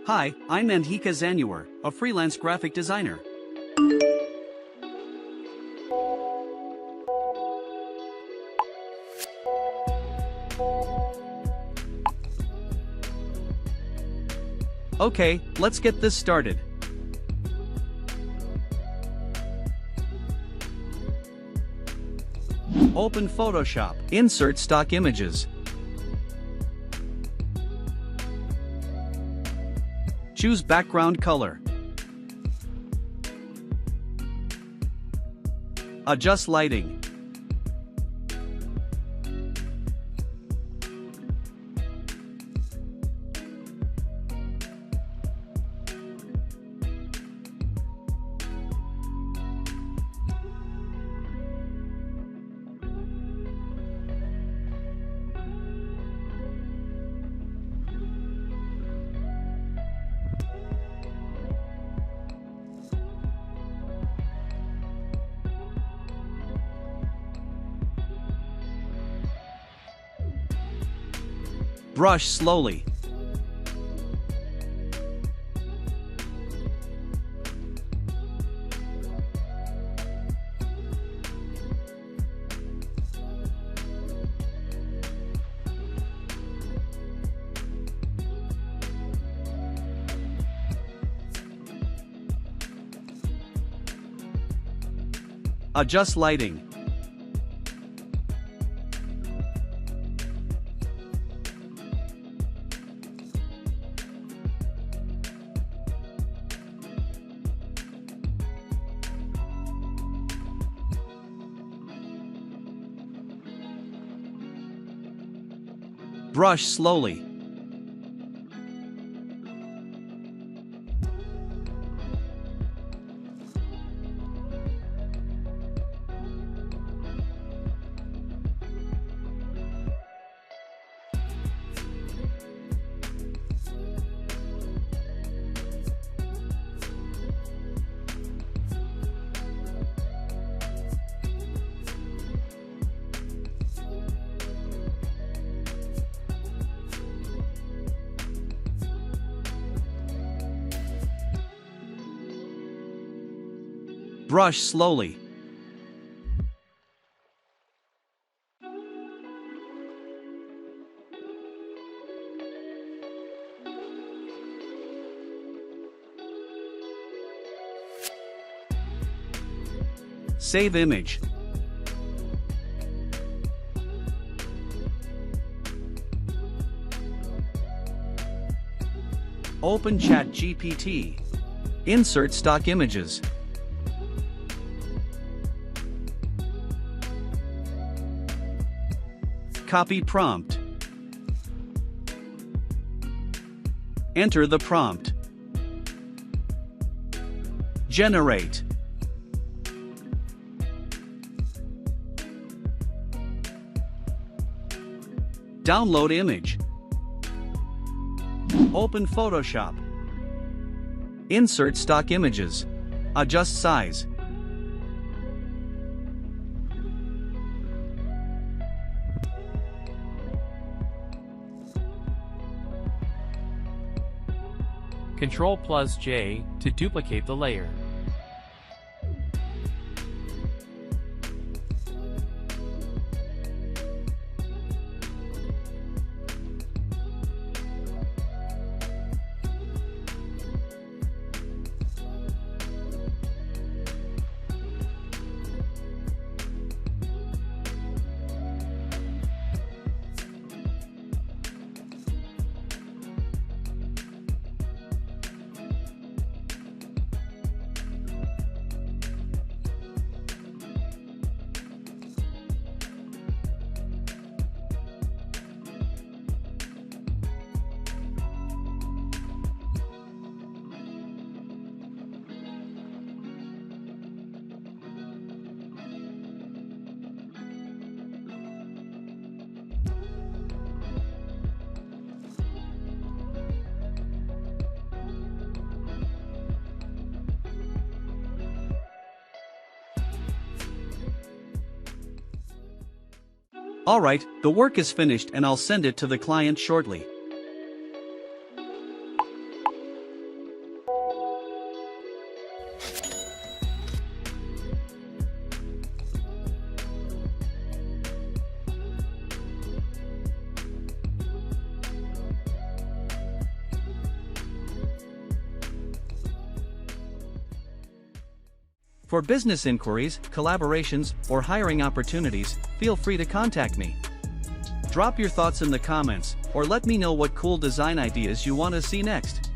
Hi, I'm Andhika Zanuar, a freelance graphic designer. Okay, let's get this started. Open Photoshop. Insert stock images. Choose background color. Adjust lighting. Brush slowly. Adjust lighting. Brush slowly. Brush slowly. Save image. Open ChatGPT. Insert stock images. Copy prompt. Enter the prompt. Generate. Download image. Open Photoshop. Insert stock images. Adjust size. Ctrl+J to duplicate the layer. Alright, the work is finished and I'll send it to the client shortly. For business inquiries, collaborations, or hiring opportunities, feel free to contact me. Drop your thoughts in the comments, or let me know what cool design ideas you want to see next.